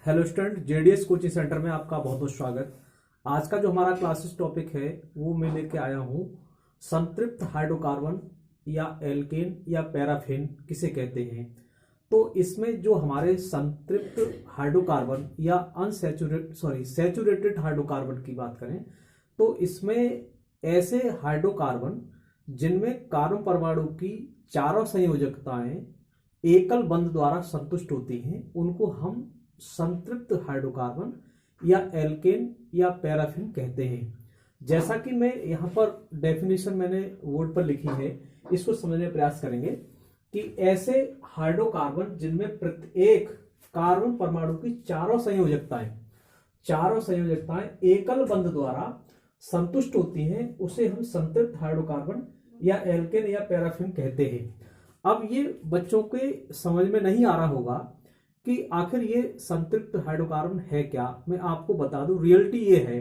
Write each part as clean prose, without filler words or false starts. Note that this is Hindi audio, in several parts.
Hello student, JDS coaching centre में आपका बहुत बहुत स्वागत। आज का जो हमारा क्लासेस टॉपिक है वो मैं लेके आया हूँ संतृप्त हाइड्रोकार्बन या एल्केन या पैराफिन किसे कहते हैं। तो इसमें जो हमारे संतृप्त हाइड्रोकार्बन या सैचुरेटेड हाइड्रोकार्बन की बात करें तो इसमें ऐसे हाइड्रोकार्बन जिनमें कार्बन परमाणु की चारों संयोजकताएं एकल बंध द्वारा संतुष्ट होती हैं उनको हम संतृप्त हाइड्रोकार्बन या एल्केन या पैराफिन कहते हैं। जैसा कि मैं यहाँ पर डेफिनेशन मैंने बोर्ड पर लिखी है, इसको समझने का प्रयास करेंगे कि ऐसे हाइड्रोकार्बन जिनमें प्रत्येक कार्बन परमाणु की चारों संयोजकताएं एकल बंध द्वारा संतुष्ट होती हैं उसे हम संतृप्त हाइड्रोकार्बन या एल्केन या पैराफिन कहते हैं। अब ये बच्चों के समझ में नहीं आ रहा होगा कि आखिर ये संतृप्त हाइड्रोकार्बन है क्या। मैं आपको बता दूं, रियलिटी ये है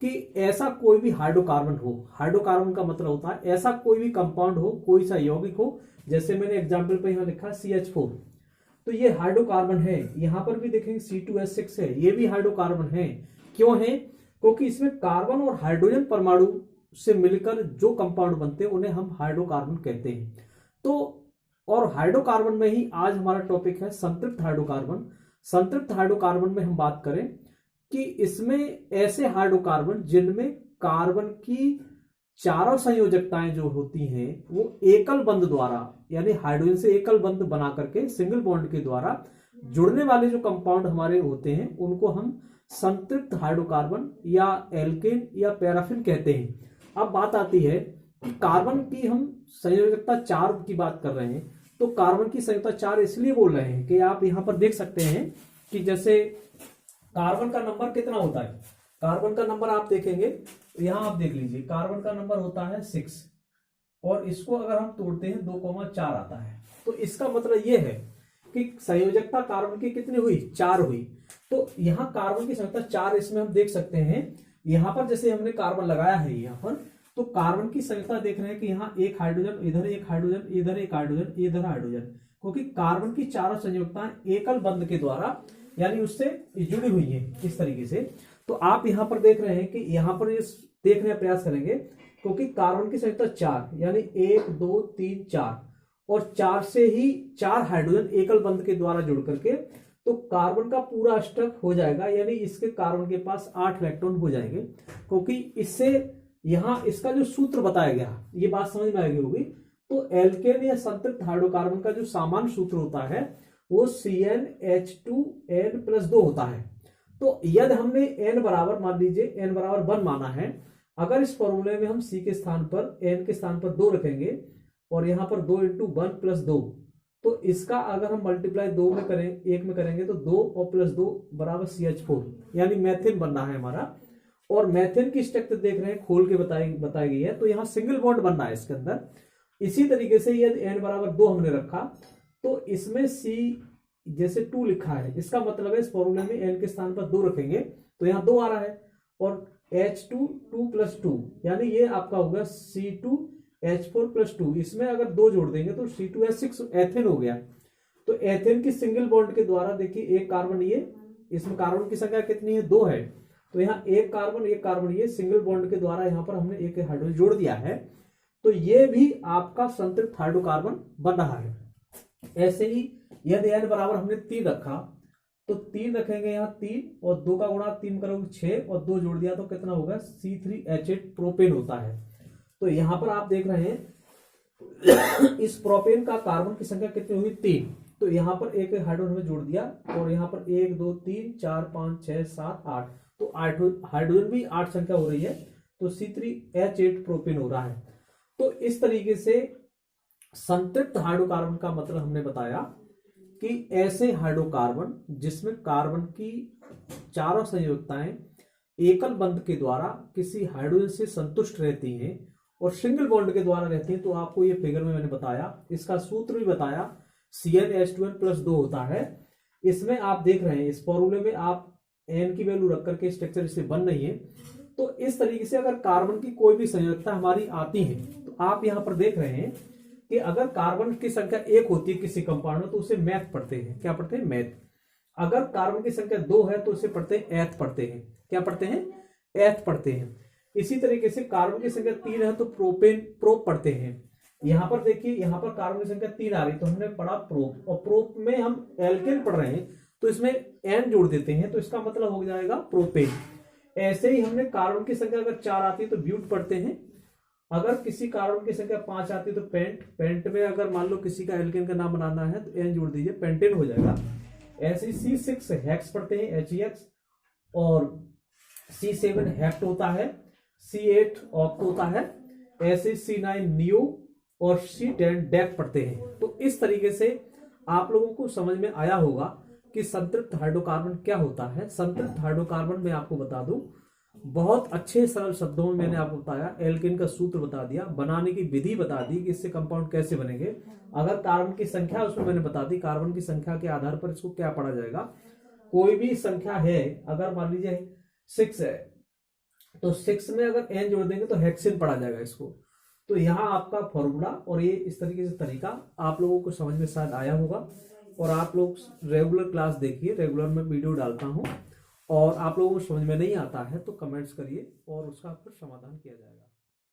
कि ऐसा कोई भी हाइड्रोकार्बन हो, हाइड्रोकार्बन का मतलब होता है ऐसा कोई भी कंपाउंड हो, कोई सा यौगिक हो। जैसे मैंने एग्जाम्पल पे यहाँ लिखा CH4, तो ये हाइड्रोकार्बन है। यहां पर भी देखेंगे C2H6 है, ये भी हाइड्रोकार्बन है। क्यों है? क्योंकि इसमें कार्बन और हाइड्रोजन परमाणु से मिलकर जो कंपाउंड बनते हैं उन्हें हम हाइड्रोकार्बन कहते हैं। तो और हाइड्रोकार्बन में ही आज हमारा टॉपिक है संतृप्त हाइड्रोकार्बन। संतृप्त हाइड्रोकार्बन में हम बात करें कि इसमें ऐसे हाइड्रोकार्बन जिनमें कार्बन की चारों संयोजकताएं जो होती हैं वो एकल बंध द्वारा, यानी हाइड्रोजन से एकल बंध बना करके सिंगल बॉन्ड के द्वारा जुड़ने वाले जो कंपाउंड हमारे होते हैं उनको हम संतृप्त हाइड्रोकार्बन या एल्केन या पैराफिन कहते हैं। अब बात आती है कि कार्बन की हम संयोजकता 4 की बात कर रहे हैं, तो कार्बन की संयोजकता 4 इसलिए बोल रहे हैं कि आप यहां पर देख सकते हैं कि जैसे कार्बन का नंबर कितना होता है। कार्बन का नंबर आप देखेंगे, यहां आप देख लीजिए, कार्बन का नंबर होता है 6 और इसको अगर हम तोड़ते हैं 2,4 आता है। तो इसका मतलब यह है कि संयोजकता कार्बन की कितनी हुई? 4 हुई। तो यहां कार्बन की संयोजकता 4, इसमें हम देख सकते हैं यहां पर जैसे हमने कार्बन लगाया है यहां पर, तो कार्बन की संयोजकता देख रहे हैं कि यहाँ एक हाइड्रोजन, इधर एक हाइड्रोजन, इधर एक हाइड्रोजन, इधर हाइड्रोजन, क्योंकि कार्बन की चारों संयोजकताएं एकल बंध के द्वारा यानी उससे जुड़ी हुई है इस तरीके से। तो आप यहाँ पर देख रहे हैं कि यहाँ पर ये देखने का प्रयास करेंगे क्योंकि कार्बन की संयोजकता 4 यानी 1 2 3 4 और 4 से ही 4 हाइड्रोजन एकल बंध के द्वारा जुड़ करके तो कार्बन का पूरा स्टफ हो जाएगा, यानी इसके कार्बन के पास 8 इलेक्ट्रॉन हो जाएंगे। क्योंकि इससे यहां इसका जो सूत्र बताया गया, ये बात समझ में आएगी होगी। तो एल्केन या संतृप्त हाइड्रोकार्बन का जो सामान्य सूत्र होता है वो CnH2n+2 होता है। तो यदि हमने n बराबर, मान लीजिए n बराबर 1 माना है, अगर इस फॉर्मूले में हम C के स्थान पर n के स्थान पर 2 रखेंगे और यहां पर 2 × 1+2, तो इसका अगर हम मल्टीप्लाई 2 में करें, 1 में करेंगे तो 2 और +2 बराबर CH4, यानी मैथिन बनना है हमारा। और मैथिन की स्ट्रक्चर देख रहे हैं, खोल के बताई गई है, तो यहां सिंगल बॉन्ड बनना है इसके अंदर। इसी तरीके से यदि n बराबर 2 हमने रखा तो इसमें C जैसे 2 लिखा है, इसका मतलब है इस फॉर्मूले में n के स्थान पर 2 रखेंगे तो यहाँ 2 आ रहा है और H2 2+2 यानी ये आपका होगा C2H4+2। इसमें अगर 2 जोड़ देंगे तो C2H6 एथेन हो गया। तो एथेन की सिंगल बॉन्ड के द्वारा देखिए एक कार्बन, ये इसमें कार्बन की संख्या कितनी है? 2 है। तो यहाँ एक कार्बन ये सिंगल बॉन्ड के द्वारा यहाँ पर हमने एक हाइड्रोजन जोड़ दिया है, तो ये भी आपका संतृप्त हाइड्रोकार्बन बन रहा है। ऐसे ही यदि n बराबर हमने 3 रखा तो 3 रखेंगे, यहाँ 3 और 2 का गुणा 3 करोगे 6 और 2 जोड़ दिया तो कितना होगा? C3H8 प्रोपेन होता है। तो यहां पर आप देख रहे हैं इस प्रोपेन का कार्बन की संख्या कितनी हुई? 3। तो यहां पर एक हाइड्रोजन में जोड़ दिया और यहां पर 1 2 3 4 5 6 7 8, तो हाइड्रोजन भी 8 संख्या हो रही है, तो C3H8 प्रोपेन हो रहा है। तो इस तरीके से संतृप्त हाइड्रोकार्बन का मतलब हमने बताया कि ऐसे हाइड्रोकार्बन जिसमें कार्बन की चारों संयोजकताएं एकल बंध के द्वारा किसी हाइड्रोजन से संतुष्ट रहती हैं और सिंगल बॉन्ड के द्वारा रहती हैं। तो आपको ये फिगर में मैंने बताया, इसका सूत्र भी बताया, CnH2n+2 होता है। इसमें आप देख रहे हैं इस फॉर्मूले में आप n की वैल्यू रख करके स्ट्रक्चर इससे बन रही है। तो इस तरीके से अगर कार्बन की कोई भी संयोजकता हमारी आती है तो आप यहां पर देख रहे हैं कि अगर कार्बन की संख्या 1 होती है किसी कंपाउंड में तो उसे मैथ पढ़ते हैं। क्या पढ़ते हैं? मैथ। अगर कार्बन की संख्या 2 है तो इसे पढ़ते हैं एथ पढ़ते हैं। क्या पढ़ते हैं? एथ पढ़ते हैं। इसी तरीके से कार्बन की संख्या 3 है तो प्रोप पढ़ते हैं। यहां पर देखिए, यहां पर कार्बन की संख्या 3 आ रही तो हमने पढ़ा प्रोप, और प्रोप में हम एल्केन पढ़ रहे हैं तो इसमें एन जोड़ देते हैं तो इसका मतलब हो जाएगा प्रोपेन। ऐसे ही हमने कार्बन की संख्या अगर 4 आती है तो ब्यूट पढ़ते हैं। अगर किसी कार्बन की संख्या 5 आती है तो पेंट में अगर मान लो किसी का एल्केन का नाम बनाना है तो एन जोड़ दीजिए, पेंटेन हो जाएगा। ऐसे C6 हेक्स पढ़ते हैं HEX, और C7 हेक्ट होता है, C8 ऑक्ट होता है, ऐसे C9 नियो और C10 डेक पढ़ते हैं। तो इस तरीके से आप लोगों को समझ में आया होगा कि संतृप्त हाइड्रोकार्बन क्या होता है। संतृप्त हाइड्रोकार्बन में आपको बता दूं, बहुत अच्छे सरल शब्दों में मैंने आपको बताया, एल्केन का सूत्र बता दिया, बनाने की विधि बता दी कि इससे कंपाउंड कैसे बनेंगे। अगर कार्बन की संख्या उसमें मैंने बता दी, कार्बन की संख्या के आधार पर इसको क्या पढ़ा जाएगा। कोई भी संख्या है, अगर मान लीजिए 6 है तो 6 में अगर एन जोड़ देंगे तो हेक्सेन पढ़ा जाएगा इसको। तो यहाँ आपका फॉर्मूला और ये इस तरीके से तरीका आप लोगों को समझ में शायद आया होगा। और आप लोग रेगुलर क्लास देखिए, रेगुलर में वीडियो डालता हूँ, और आप लोगों को समझ में नहीं आता है तो कमेंट्स करिए और उसका फिर समाधान किया जाएगा।